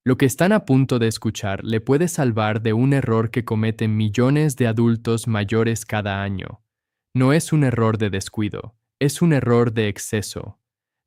Lo que están a punto de escuchar le puede salvar de un error que cometen millones de adultos mayores cada año. No es un error de descuido, es un error de exceso,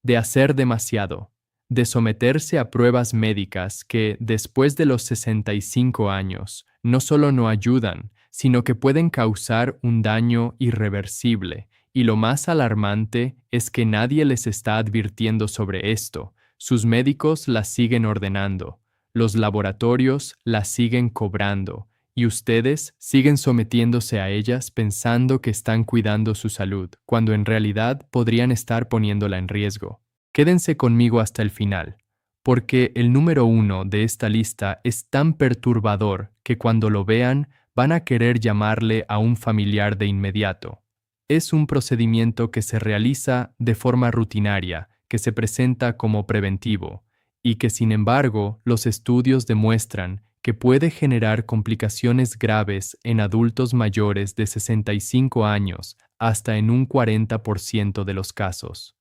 de hacer demasiado, de someterse a pruebas médicas que, después de los 65 años, no solo no ayudan, sino que pueden causar un daño irreversible. Y lo más alarmante es que nadie les está advirtiendo sobre esto. Sus médicos las siguen ordenando. Los laboratorios las siguen cobrando y ustedes siguen sometiéndose a ellas pensando que están cuidando su salud, cuando en realidad podrían estar poniéndola en riesgo. Quédense conmigo hasta el final, porque el número 1 de esta lista es tan perturbador que cuando lo vean van a querer llamarle a un familiar de inmediato. Es un procedimiento que se realiza de forma rutinaria, que se presenta como preventivo, y que sin embargo los estudios demuestran que puede generar complicaciones graves en adultos mayores de 65 años hasta en un 40% de los casos.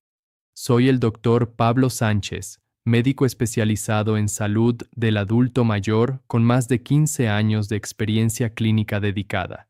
Soy el doctor Pablo Sánchez, médico especializado en salud del adulto mayor con más de 15 años de experiencia clínica dedicada.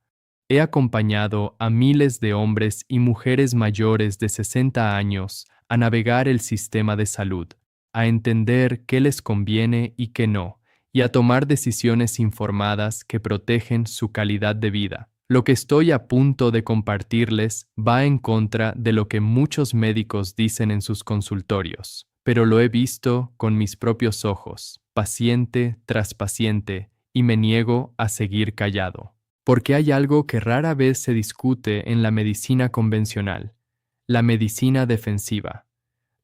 He acompañado a miles de hombres y mujeres mayores de 60 años a navegar el sistema de salud, a entender qué les conviene y qué no, y a tomar decisiones informadas que protegen su calidad de vida. Lo que estoy a punto de compartirles va en contra de lo que muchos médicos dicen en sus consultorios, pero lo he visto con mis propios ojos, paciente tras paciente, y me niego a seguir callado. Porque hay algo que rara vez se discute en la medicina convencional, la medicina defensiva.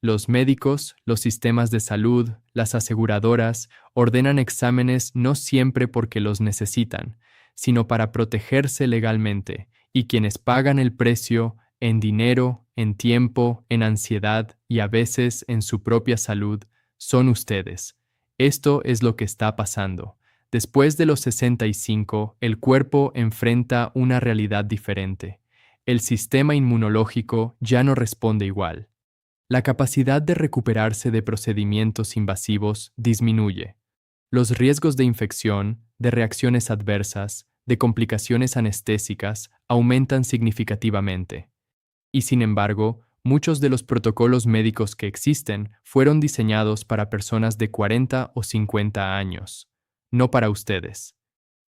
Los médicos, los sistemas de salud, las aseguradoras ordenan exámenes no siempre porque los necesitan, sino para protegerse legalmente, y quienes pagan el precio en dinero, en tiempo, en ansiedad y a veces en su propia salud son ustedes. Esto es lo que está pasando. Después de los 65, el cuerpo enfrenta una realidad diferente. El sistema inmunológico ya no responde igual. La capacidad de recuperarse de procedimientos invasivos disminuye. Los riesgos de infección, de reacciones adversas, de complicaciones anestésicas aumentan significativamente. Y sin embargo, muchos de los protocolos médicos que existen fueron diseñados para personas de 40 o 50 años, no para ustedes.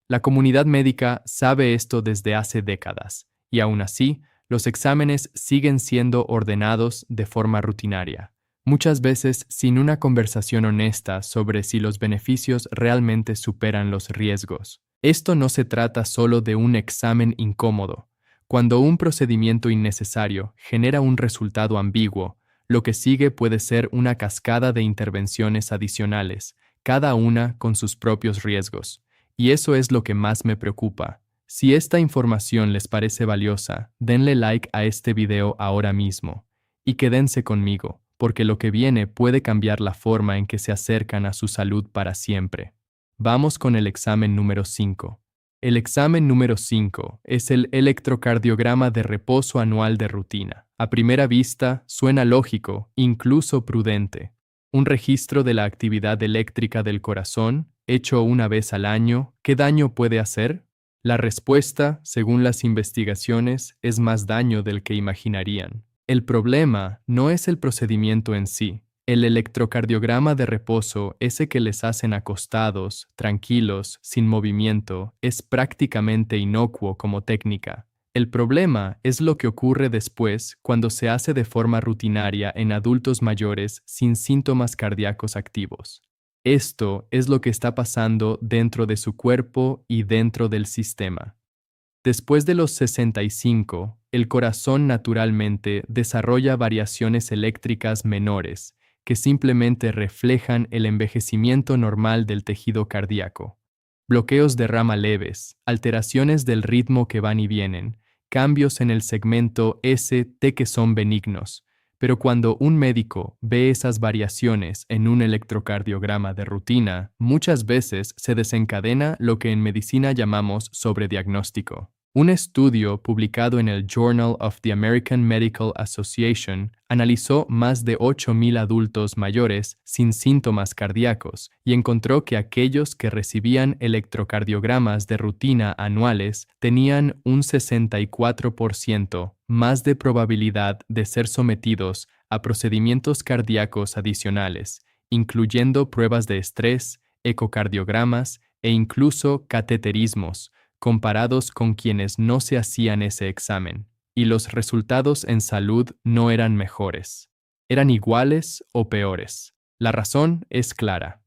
La comunidad médica sabe esto desde hace décadas, y aún así, los exámenes siguen siendo ordenados de forma rutinaria, muchas veces sin una conversación honesta sobre si los beneficios realmente superan los riesgos. Esto no se trata solo de un examen incómodo. Cuando un procedimiento innecesario genera un resultado ambiguo, lo que sigue puede ser una cascada de intervenciones adicionales, cada una con sus propios riesgos. Y eso es lo que más me preocupa. Si esta información les parece valiosa, denle like a este video ahora mismo. Y quédense conmigo, porque lo que viene puede cambiar la forma en que se acercan a su salud para siempre. Vamos con el examen número 5. El examen número 5 es el electrocardiograma de reposo anual de rutina. A primera vista, suena lógico, incluso prudente. Un registro de la actividad eléctrica del corazón, hecho una vez al año, ¿qué daño puede hacer? La respuesta, según las investigaciones, es más daño del que imaginarían. El problema no es el procedimiento en sí. El electrocardiograma de reposo, ese que les hacen acostados, tranquilos, sin movimiento, es prácticamente inocuo como técnica. El problema es lo que ocurre después cuando se hace de forma rutinaria en adultos mayores sin síntomas cardíacos activos. Esto es lo que está pasando dentro de su cuerpo y dentro del sistema. Después de los 65, el corazón naturalmente desarrolla variaciones eléctricas menores que simplemente reflejan el envejecimiento normal del tejido cardíaco. Bloqueos de rama leves, alteraciones del ritmo que van y vienen, cambios en el segmento ST que son benignos. Pero cuando un médico ve esas variaciones en un electrocardiograma de rutina, muchas veces se desencadena lo que en medicina llamamos sobrediagnóstico. Un estudio publicado en el Journal of the American Medical Association analizó más de 8,000 adultos mayores sin síntomas cardíacos y encontró que aquellos que recibían electrocardiogramas de rutina anuales tenían un 64% más de probabilidad de ser sometidos a procedimientos cardíacos adicionales, incluyendo pruebas de estrés, ecocardiogramas e incluso cateterismos, comparados con quienes no se hacían ese examen, y los resultados en salud no eran mejores. Eran iguales o peores. La razón es clara.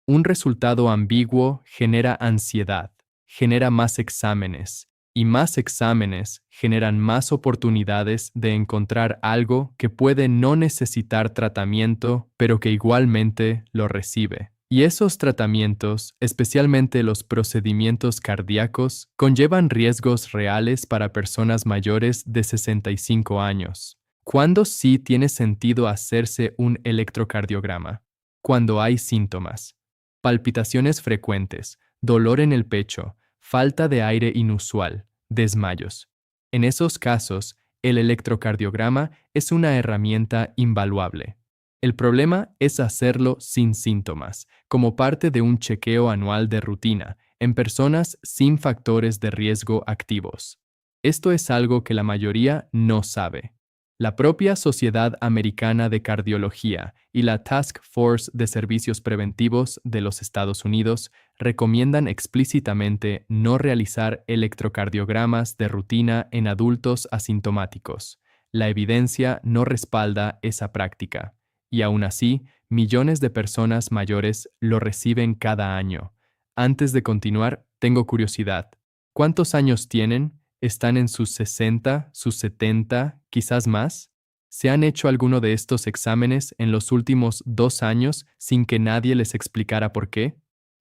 Un resultado ambiguo genera ansiedad, genera más exámenes, y más exámenes generan más oportunidades de encontrar algo que puede no necesitar tratamiento, pero que igualmente lo recibe. Y esos tratamientos, especialmente los procedimientos cardíacos, conllevan riesgos reales para personas mayores de 65 años. ¿Cuándo sí tiene sentido hacerse un electrocardiograma? Cuando hay síntomas, palpitaciones frecuentes, dolor en el pecho, falta de aire inusual, desmayos. En esos casos, el electrocardiograma es una herramienta invaluable. El problema es hacerlo sin síntomas, como parte de un chequeo anual de rutina, en personas sin factores de riesgo activos. Esto es algo que la mayoría no sabe. La propia Sociedad Americana de Cardiología y la Task Force de Servicios Preventivos de los Estados Unidos recomiendan explícitamente no realizar electrocardiogramas de rutina en adultos asintomáticos. La evidencia no respalda esa práctica. Y aún así, millones de personas mayores lo reciben cada año. Antes de continuar, tengo curiosidad. ¿Cuántos años tienen? ¿Están en sus 60, sus 70, quizás más? ¿Se han hecho alguno de estos exámenes en los últimos 2 años sin que nadie les explicara por qué?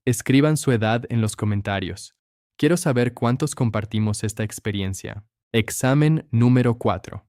Escriban su edad en los comentarios. Quiero saber cuántos compartimos esta experiencia. Examen número 4.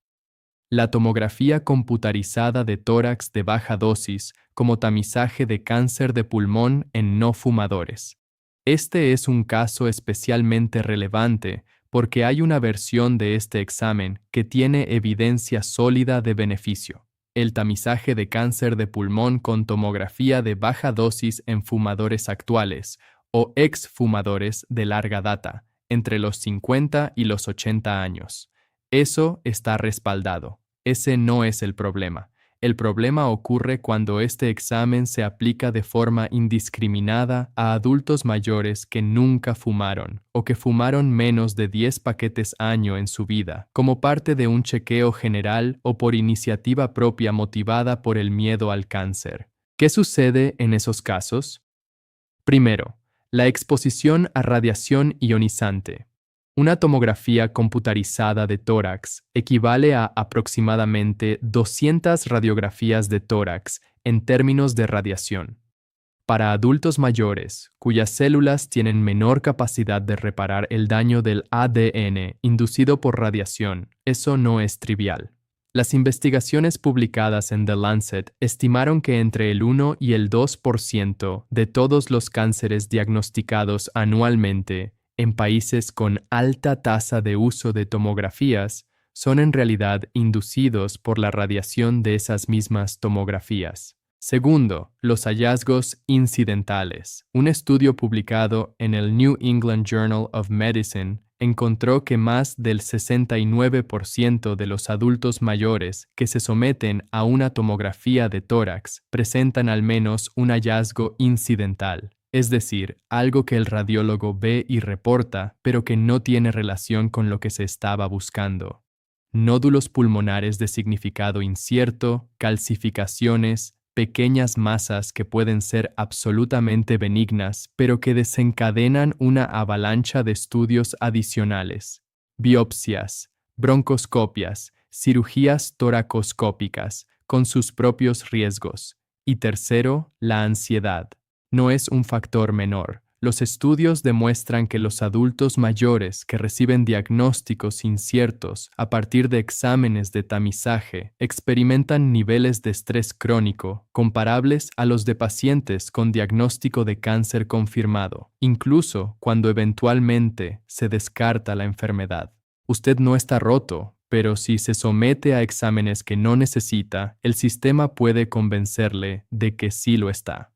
La tomografía computarizada de tórax de baja dosis como tamizaje de cáncer de pulmón en no fumadores. Este es un caso especialmente relevante porque hay una versión de este examen que tiene evidencia sólida de beneficio. El tamizaje de cáncer de pulmón con tomografía de baja dosis en fumadores actuales o exfumadores de larga data, entre los 50 y los 80 años. Eso está respaldado. Ese no es el problema. El problema ocurre cuando este examen se aplica de forma indiscriminada a adultos mayores que nunca fumaron o que fumaron menos de 10 paquetes año en su vida, como parte de un chequeo general o por iniciativa propia motivada por el miedo al cáncer. ¿Qué sucede en esos casos? Primero, la exposición a radiación ionizante. Una tomografía computarizada de tórax equivale a aproximadamente 200 radiografías de tórax en términos de radiación. Para adultos mayores, cuyas células tienen menor capacidad de reparar el daño del ADN inducido por radiación, eso no es trivial. Las investigaciones publicadas en The Lancet estimaron que entre el 1 y el 2% de todos los cánceres diagnosticados anualmente en países con alta tasa de uso de tomografías son en realidad inducidos por la radiación de esas mismas tomografías. Segundo, los hallazgos incidentales. Un estudio publicado en el New England Journal of Medicine encontró que más del 69% de los adultos mayores que se someten a una tomografía de tórax presentan al menos un hallazgo incidental, es decir, algo que el radiólogo ve y reporta, pero que no tiene relación con lo que se estaba buscando. Nódulos pulmonares de significado incierto, calcificaciones, pequeñas masas que pueden ser absolutamente benignas, pero que desencadenan una avalancha de estudios adicionales. Biopsias, broncoscopias, cirugías toracoscópicas, con sus propios riesgos. Y tercero, la ansiedad. No es un factor menor. Los estudios demuestran que los adultos mayores que reciben diagnósticos inciertos a partir de exámenes de tamizaje experimentan niveles de estrés crónico comparables a los de pacientes con diagnóstico de cáncer confirmado, incluso cuando eventualmente se descarta la enfermedad. Usted no está roto, pero si se somete a exámenes que no necesita, el sistema puede convencerle de que sí lo está.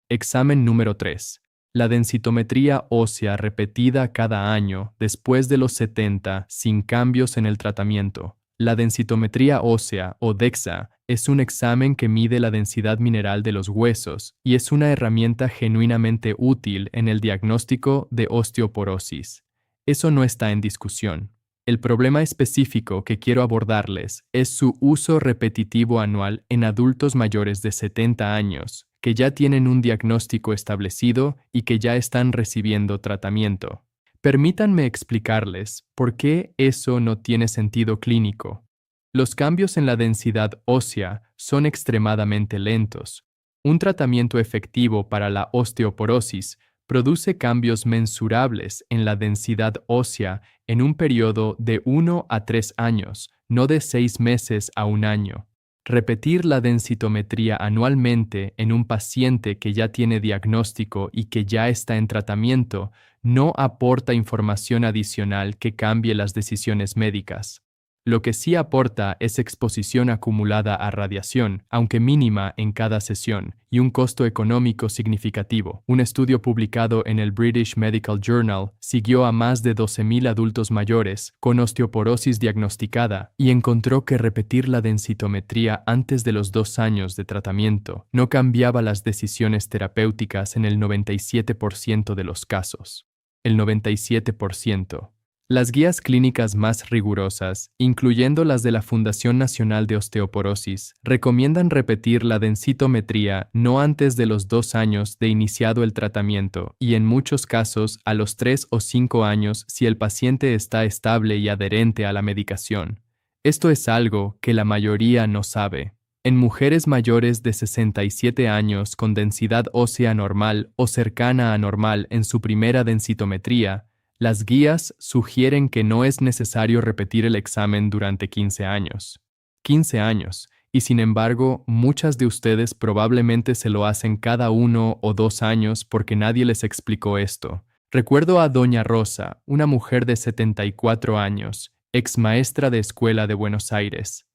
Examen número 3. La densitometría ósea repetida cada año después de los 70 sin cambios en el tratamiento. La densitometría ósea o DEXA es un examen que mide la densidad mineral de los huesos y es una herramienta genuinamente útil en el diagnóstico de osteoporosis. Eso no está en discusión. El problema específico que quiero abordarles es su uso repetitivo anual en adultos mayores de 70 años, que ya tienen un diagnóstico establecido y que ya están recibiendo tratamiento. Permítanme explicarles por qué eso no tiene sentido clínico. Los cambios en la densidad ósea son extremadamente lentos. Un tratamiento efectivo para la osteoporosis produce cambios mensurables en la densidad ósea en un periodo de 1 a 3 años, no de 6 meses a un año. Repetir la densitometría anualmente en un paciente que ya tiene diagnóstico y que ya está en tratamiento no aporta información adicional que cambie las decisiones médicas. Lo que sí aporta es exposición acumulada a radiación, aunque mínima en cada sesión, y un costo económico significativo. Un estudio publicado en el British Medical Journal siguió a más de 12.000 adultos mayores con osteoporosis diagnosticada y encontró que repetir la densitometría antes de los 2 años de tratamiento no cambiaba las decisiones terapéuticas en el 97% de los casos. El 97%. Las guías clínicas más rigurosas, incluyendo las de la Fundación Nacional de Osteoporosis, recomiendan repetir la densitometría no antes de los 2 años de iniciado el tratamiento y en muchos casos a los 3 o 5 años si el paciente está estable y adherente a la medicación. Esto es algo que la mayoría no sabe. En mujeres mayores de 67 años con densidad ósea normal o cercana a normal en su primera densitometría, las guías sugieren que no es necesario repetir el examen durante 15 años. 15 años, y sin embargo, muchas de ustedes probablemente se lo hacen cada 1 o 2 años porque nadie les explicó esto. Recuerdo a Doña Rosa, una mujer de 74 años, ex maestra de escuela de Buenos Aires.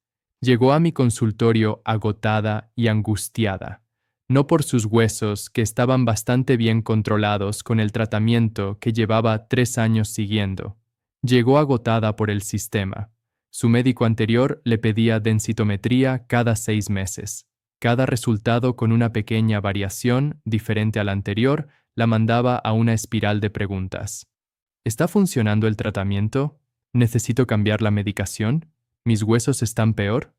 Llegó a mi consultorio agotada y angustiada. No por sus huesos, que estaban bastante bien controlados con el tratamiento que llevaba 3 años siguiendo. Llegó agotada por el sistema. Su médico anterior le pedía densitometría cada 6 meses. Cada resultado con una pequeña variación, diferente al anterior, la mandaba a una espiral de preguntas. ¿Está funcionando el tratamiento? ¿Necesito cambiar la medicación? ¿Mis huesos están peor?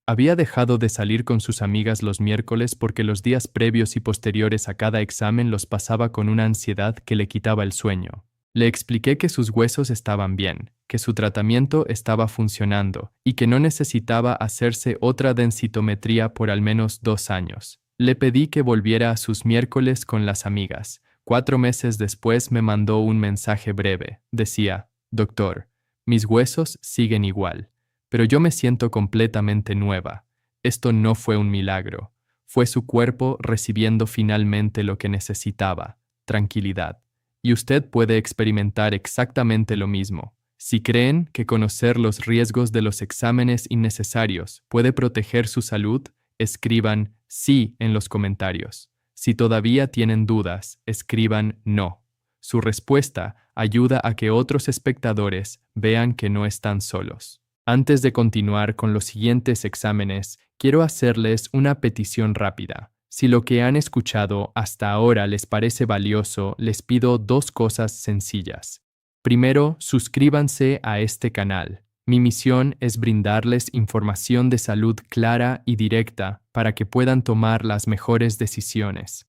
Había dejado de salir con sus amigas los miércoles porque los días previos y posteriores a cada examen los pasaba con una ansiedad que le quitaba el sueño. Le expliqué que sus huesos estaban bien, que su tratamiento estaba funcionando y que no necesitaba hacerse otra densitometría por al menos 2 años. Le pedí que volviera a sus miércoles con las amigas. 4 meses después me mandó un mensaje breve. Decía: «Doctor, mis huesos siguen igual. Pero yo me siento completamente nueva. Esto no fue un milagro. Fue su cuerpo recibiendo finalmente lo que necesitaba, tranquilidad. Y usted puede experimentar exactamente lo mismo. Si creen que conocer los riesgos de los exámenes innecesarios puede proteger su salud, escriban sí en los comentarios. Si todavía tienen dudas, escriban no. Su respuesta ayuda a que otros espectadores vean que no están solos. Antes de continuar con los siguientes exámenes, quiero hacerles una petición rápida. Si lo que han escuchado hasta ahora les parece valioso, les pido 2 cosas sencillas. Primero, suscríbanse a este canal. Mi misión es brindarles información de salud clara y directa para que puedan tomar las mejores decisiones.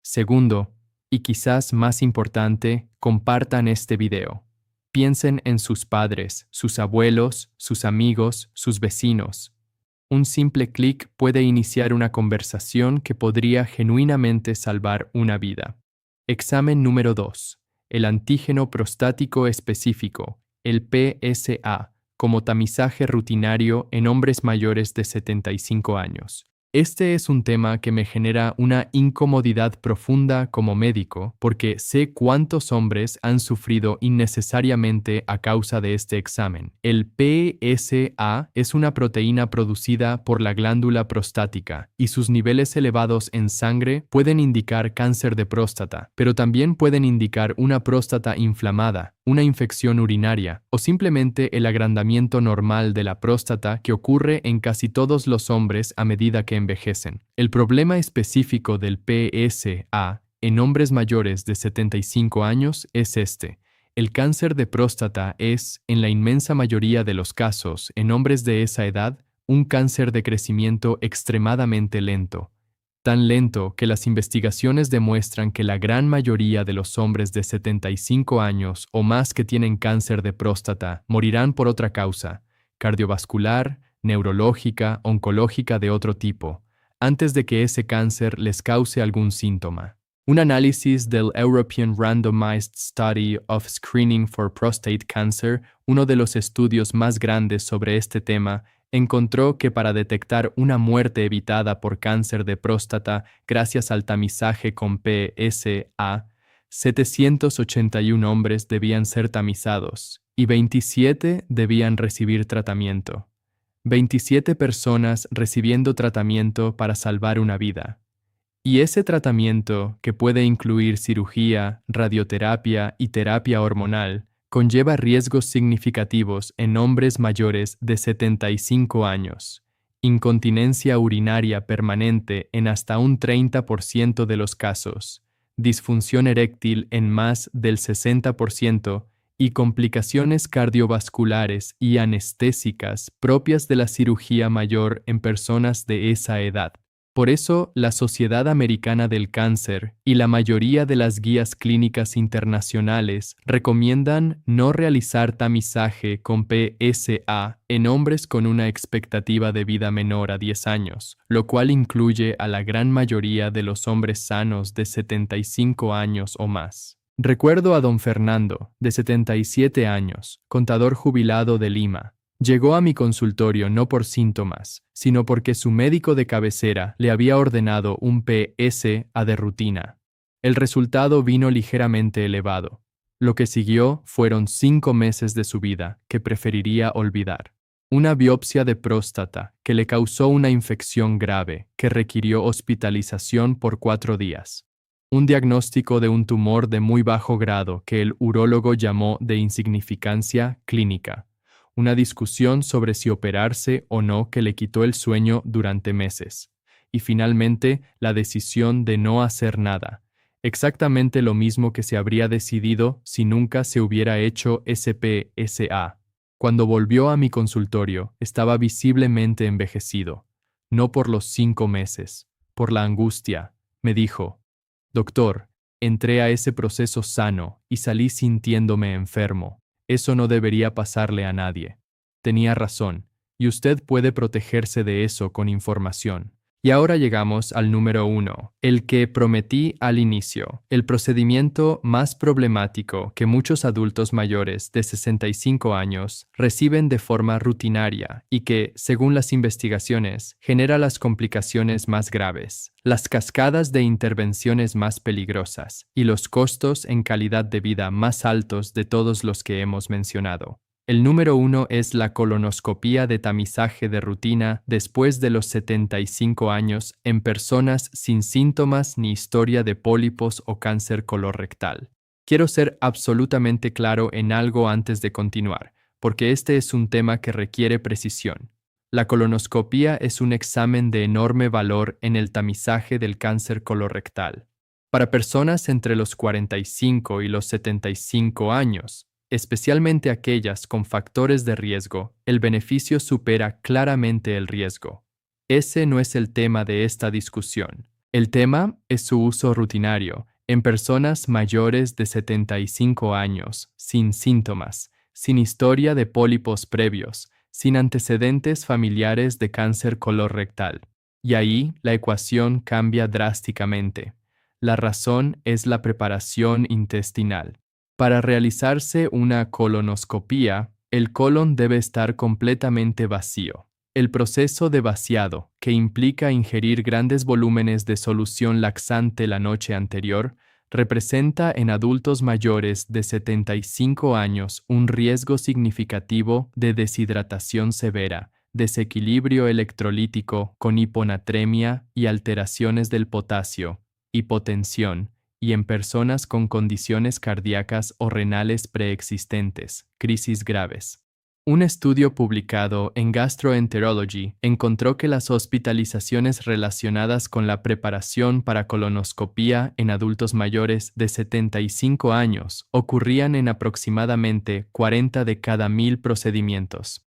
Segundo, y quizás más importante, compartan este video. Piensen en sus padres, sus abuelos, sus amigos, sus vecinos. Un simple clic puede iniciar una conversación que podría genuinamente salvar una vida. Examen número 2. El antígeno prostático específico, el PSA, como tamizaje rutinario en hombres mayores de 75 años. Este es un tema que me genera una incomodidad profunda como médico porque sé cuántos hombres han sufrido innecesariamente a causa de este examen. El PSA es una proteína producida por la glándula prostática y sus niveles elevados en sangre pueden indicar cáncer de próstata, pero también pueden indicar una próstata inflamada, una infección urinaria o simplemente el agrandamiento normal de la próstata que ocurre en casi todos los hombres a medida que envejecen. El problema específico del PSA en hombres mayores de 75 años es este. El cáncer de próstata es, en la inmensa mayoría de los casos, en hombres de esa edad, un cáncer de crecimiento extremadamente lento. Tan lento que las investigaciones demuestran que la gran mayoría de los hombres de 75 años o más que tienen cáncer de próstata morirán por otra causa, cardiovascular, neurológica, oncológica de otro tipo, antes de que ese cáncer les cause algún síntoma. Un análisis del European Randomized Study of Screening for Prostate Cancer, uno de los estudios más grandes sobre este tema, encontró que para detectar una muerte evitada por cáncer de próstata gracias al tamizaje con PSA, 781 hombres debían ser tamizados y 27 debían recibir tratamiento. 27 personas recibiendo tratamiento para salvar una vida. Y ese tratamiento, que puede incluir cirugía, radioterapia y terapia hormonal, conlleva riesgos significativos en hombres mayores de 75 años, incontinencia urinaria permanente en hasta un 30% de los casos, disfunción eréctil en más del 60% y complicaciones cardiovasculares y anestésicas propias de la cirugía mayor en personas de esa edad. Por eso, la Sociedad Americana del Cáncer y la mayoría de las guías clínicas internacionales recomiendan no realizar tamizaje con PSA en hombres con una expectativa de vida menor a 10 años, lo cual incluye a la gran mayoría de los hombres sanos de 75 años o más. Recuerdo a don Fernando, de 77 años, contador jubilado de Lima. Llegó a mi consultorio no por síntomas, sino porque su médico de cabecera le había ordenado un PSA de rutina. El resultado vino ligeramente elevado. Lo que siguió fueron 5 meses de su vida que preferiría olvidar. Una biopsia de próstata que le causó una infección grave que requirió hospitalización por 4 días. Un diagnóstico de un tumor de muy bajo grado que el urólogo llamó de insignificancia clínica. Una discusión sobre si operarse o no que le quitó el sueño durante meses. Y finalmente, la decisión de no hacer nada. Exactamente lo mismo que se habría decidido si nunca se hubiera hecho PSA. Cuando volvió a mi consultorio, estaba visiblemente envejecido. No por los 5 meses, por la angustia. Me dijo, doctor, entré a ese proceso sano y salí sintiéndome enfermo. Eso no debería pasarle a nadie. Tenía razón, y usted puede protegerse de eso con información. Y ahora llegamos al número 1, el que prometí al inicio, el procedimiento más problemático que muchos adultos mayores de 65 años reciben de forma rutinaria y que, según las investigaciones, genera las complicaciones más graves, las cascadas de intervenciones más peligrosas y los costos en calidad de vida más altos de todos los que hemos mencionado. El número 1 es la colonoscopía de tamizaje de rutina después de los 75 años en personas sin síntomas ni historia de pólipos o cáncer colorectal. Quiero ser absolutamente claro en algo antes de continuar, porque este es un tema que requiere precisión. La colonoscopía es un examen de enorme valor en el tamizaje del cáncer colorectal. Para personas entre los 45 y los 75 años, especialmente aquellas con factores de riesgo, el beneficio supera claramente el riesgo. Ese no es el tema de esta discusión. El tema es su uso rutinario en personas mayores de 75 años, sin síntomas, sin historia de pólipos previos, sin antecedentes familiares de cáncer colorectal. Y ahí la ecuación cambia drásticamente. La razón es la preparación intestinal. Para realizarse una colonoscopía, el colon debe estar completamente vacío. El proceso de vaciado, que implica ingerir grandes volúmenes de solución laxante la noche anterior, representa en adultos mayores de 75 años un riesgo significativo de deshidratación severa, desequilibrio electrolítico con hiponatremia y alteraciones del potasio, hipotensión, y en personas con condiciones cardíacas o renales preexistentes, crisis graves. Un estudio publicado en Gastroenterology encontró que las hospitalizaciones relacionadas con la preparación para colonoscopía en adultos mayores de 75 años ocurrían en aproximadamente 40 de cada 1000 procedimientos.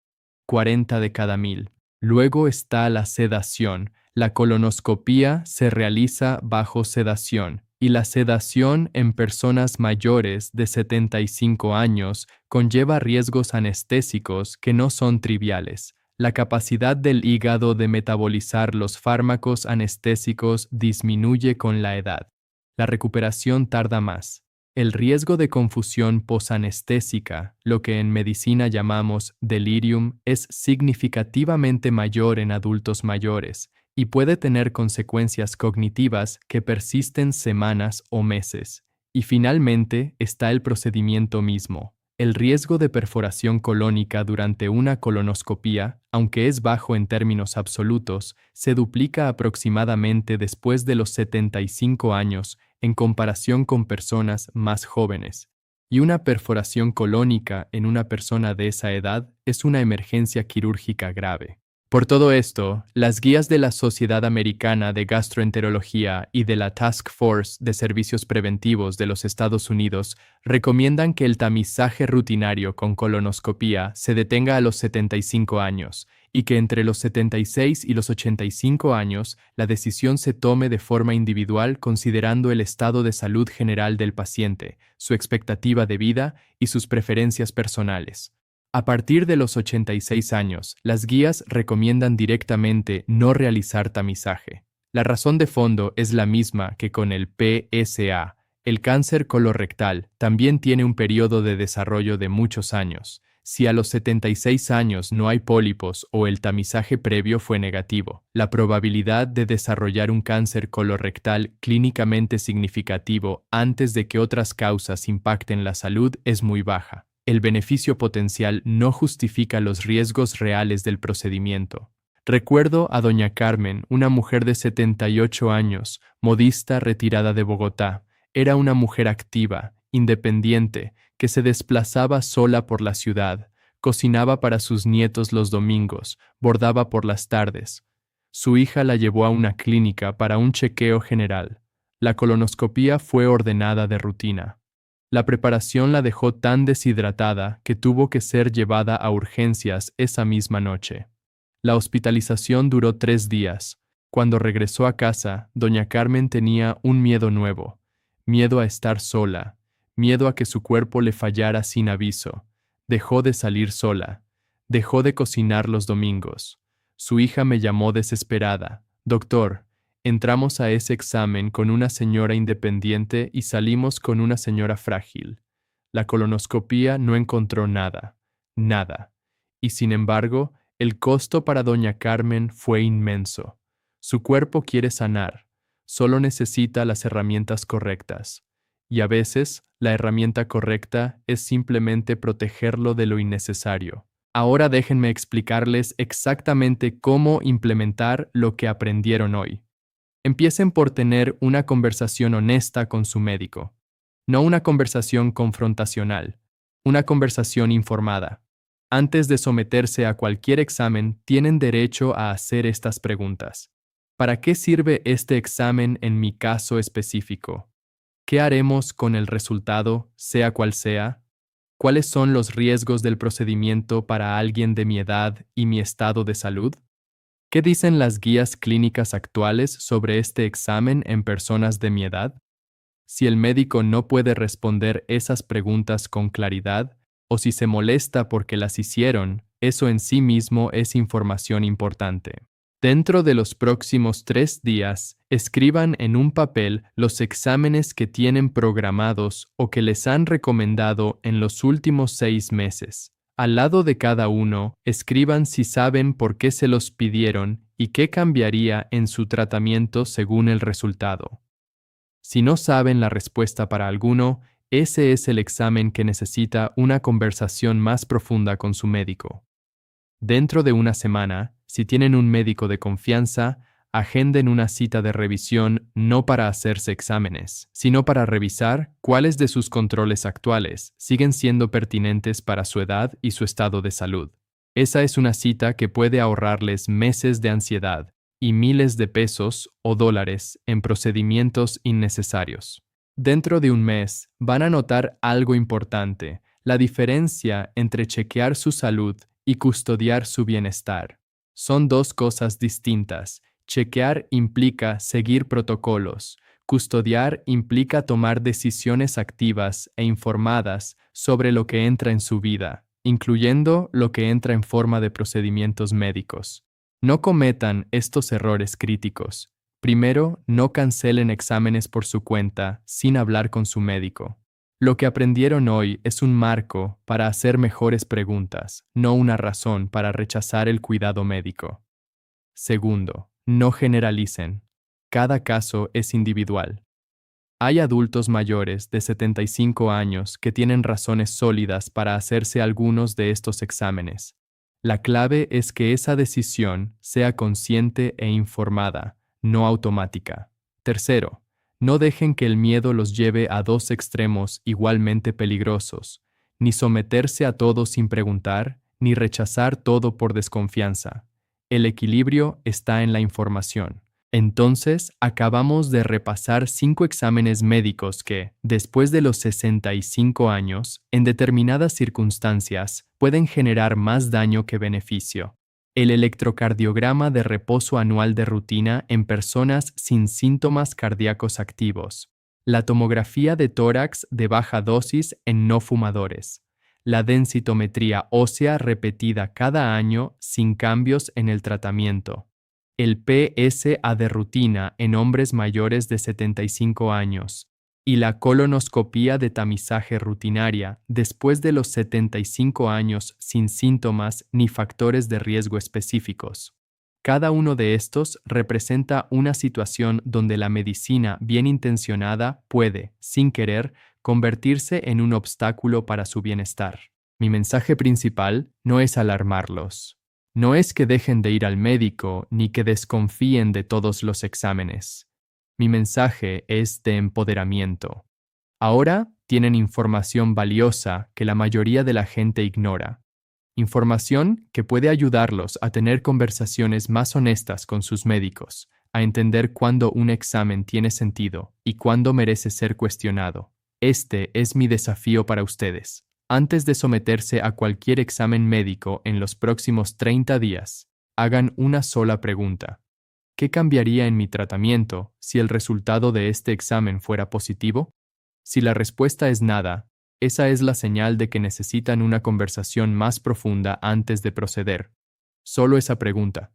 40 de cada 1000. Luego está la sedación. La colonoscopía se realiza bajo sedación, y la sedación en personas mayores de 75 años conlleva riesgos anestésicos que no son triviales. La capacidad del hígado de metabolizar los fármacos anestésicos disminuye con la edad. La recuperación tarda más. El riesgo de confusión posanestésica, lo que en medicina llamamos delirium, es significativamente mayor en adultos mayores y puede tener consecuencias cognitivas que persisten semanas o meses. Y finalmente está el procedimiento mismo. El riesgo de perforación colónica durante una colonoscopía, aunque es bajo en términos absolutos, se duplica aproximadamente después de los 75 años en comparación con personas más jóvenes. Y una perforación colónica en una persona de esa edad es una emergencia quirúrgica grave. Por todo esto, las guías de la Sociedad Americana de Gastroenterología y de la Task Force de Servicios Preventivos de los Estados Unidos recomiendan que el tamizaje rutinario con colonoscopía se detenga a los 75 años y que entre los 76 y los 85 años la decisión se tome de forma individual considerando el estado de salud general del paciente, su expectativa de vida y sus preferencias personales. A partir de los 86 años, las guías recomiendan directamente no realizar tamizaje. La razón de fondo es la misma que con el PSA. El cáncer colorectal también tiene un periodo de desarrollo de muchos años. Si a los 76 años no hay pólipos o el tamizaje previo fue negativo, la probabilidad de desarrollar un cáncer colorectal clínicamente significativo antes de que otras causas impacten la salud es muy baja. El beneficio potencial no justifica los riesgos reales del procedimiento. Recuerdo a doña Carmen, una mujer de 78 años, modista retirada de Bogotá. Era una mujer activa, independiente, que se desplazaba sola por la ciudad, cocinaba para sus nietos los domingos, bordaba por las tardes. Su hija la llevó a una clínica para un chequeo general. La colonoscopía fue ordenada de rutina. La preparación la dejó tan deshidratada que tuvo que ser llevada a urgencias esa misma noche. La hospitalización duró 3 días. Cuando regresó a casa, doña Carmen tenía un miedo nuevo. Miedo a estar sola. Miedo a que su cuerpo le fallara sin aviso. Dejó de salir sola. Dejó de cocinar los domingos. Su hija me llamó desesperada. Doctor, entramos a ese examen con una señora independiente y salimos con una señora frágil. La colonoscopía no encontró nada. Nada. Y sin embargo, el costo para doña Carmen fue inmenso. Su cuerpo quiere sanar. Solo necesita las herramientas correctas. Y a veces, la herramienta correcta es simplemente protegerlo de lo innecesario. Ahora déjenme explicarles exactamente cómo implementar lo que aprendieron hoy. Empiecen por tener una conversación honesta con su médico. No una conversación confrontacional, una conversación informada. Antes de someterse a cualquier examen, tienen derecho a hacer estas preguntas. ¿Para qué sirve este examen en mi caso específico? ¿Qué haremos con el resultado, sea cual sea? ¿Cuáles son los riesgos del procedimiento para alguien de mi edad y mi estado de salud? ¿Qué dicen las guías clínicas actuales sobre este examen en personas de mi edad? Si el médico no puede responder esas preguntas con claridad, o si se molesta porque las hicieron, eso en sí mismo es información importante. Dentro de los próximos 3 días, escriban en un papel los exámenes que tienen programados o que les han recomendado en los últimos 6 meses. Al lado de cada uno, escriban si saben por qué se los pidieron y qué cambiaría en su tratamiento según el resultado. Si no saben la respuesta para alguno, ese es el examen que necesita una conversación más profunda con su médico. Dentro de una semana, si tienen un médico de confianza, agenden una cita de revisión no para hacerse exámenes, sino para revisar cuáles de sus controles actuales siguen siendo pertinentes para su edad y su estado de salud. Esa es una cita que puede ahorrarles meses de ansiedad y miles de pesos o dólares en procedimientos innecesarios. Dentro de un mes, van a notar algo importante: la diferencia entre chequear su salud y custodiar su bienestar. Son dos cosas distintas. Chequear implica seguir protocolos. Custodiar implica tomar decisiones activas e informadas sobre lo que entra en su vida, incluyendo lo que entra en forma de procedimientos médicos. No cometan estos errores críticos. Primero, no cancelen exámenes por su cuenta sin hablar con su médico. Lo que aprendieron hoy es un marco para hacer mejores preguntas, no una razón para rechazar el cuidado médico. Segundo, no generalicen. Cada caso es individual. Hay adultos mayores de 75 años que tienen razones sólidas para hacerse algunos de estos exámenes. La clave es que esa decisión sea consciente e informada, no automática. Tercero, no dejen que el miedo los lleve a dos extremos igualmente peligrosos: ni someterse a todo sin preguntar, ni rechazar todo por desconfianza. El equilibrio está en la información. Entonces, acabamos de repasar 5 exámenes médicos que, después de los 65 años, en determinadas circunstancias, pueden generar más daño que beneficio. El electrocardiograma de reposo anual de rutina en personas sin síntomas cardíacos activos. La tomografía de tórax de baja dosis en no fumadores. La densitometría ósea repetida cada año sin cambios en el tratamiento. El PSA de rutina en hombres mayores de 75 años y la colonoscopía de tamizaje rutinaria después de los 75 años sin síntomas ni factores de riesgo específicos. Cada uno de estos representa una situación donde la medicina bien intencionada puede, sin querer, convertirse en un obstáculo para su bienestar. Mi mensaje principal no es alarmarlos. No es que dejen de ir al médico ni que desconfíen de todos los exámenes. Mi mensaje es de empoderamiento. Ahora tienen información valiosa que la mayoría de la gente ignora. Información que puede ayudarlos a tener conversaciones más honestas con sus médicos, a entender cuándo un examen tiene sentido y cuándo merece ser cuestionado. Este es mi desafío para ustedes. Antes de someterse a cualquier examen médico en los próximos 30 días, hagan una sola pregunta: ¿qué cambiaría en mi tratamiento si el resultado de este examen fuera positivo? Si la respuesta es nada, esa es la señal de que necesitan una conversación más profunda antes de proceder. Solo esa pregunta.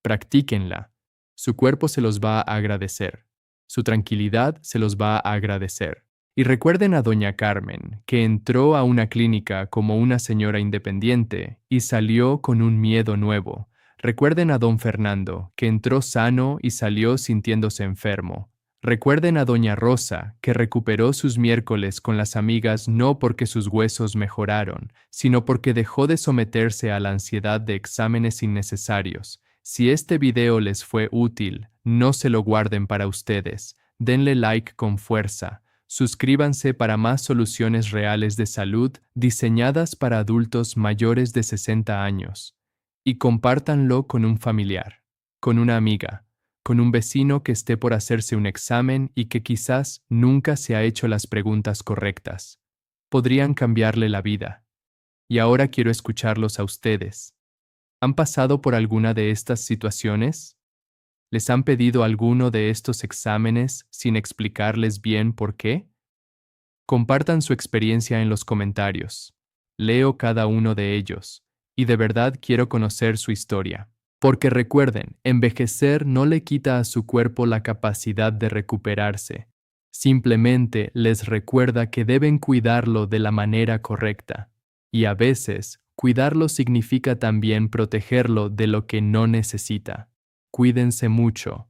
Practíquenla. Su cuerpo se los va a agradecer. Su tranquilidad se los va a agradecer. Y recuerden a doña Carmen, que entró a una clínica como una señora independiente y salió con un miedo nuevo. Recuerden a don Fernando, que entró sano y salió sintiéndose enfermo. Recuerden a doña Rosa, que recuperó sus miércoles con las amigas no porque sus huesos mejoraron, sino porque dejó de someterse a la ansiedad de exámenes innecesarios. Si este video les fue útil, no se lo guarden para ustedes. Denle like con fuerza. Suscríbanse para más soluciones reales de salud diseñadas para adultos mayores de 60 años. Y compártanlo con un familiar, con una amiga, con un vecino que esté por hacerse un examen y que quizás nunca se ha hecho las preguntas correctas. Podrían cambiarle la vida. Y ahora quiero escucharlos a ustedes. ¿Han pasado por alguna de estas situaciones? ¿Les han pedido alguno de estos exámenes sin explicarles bien por qué? Compartan su experiencia en los comentarios. Leo cada uno de ellos, y de verdad quiero conocer su historia. Porque recuerden, envejecer no le quita a su cuerpo la capacidad de recuperarse. Simplemente les recuerda que deben cuidarlo de la manera correcta. Y a veces, cuidarlo significa también protegerlo de lo que no necesita. Cuídense mucho.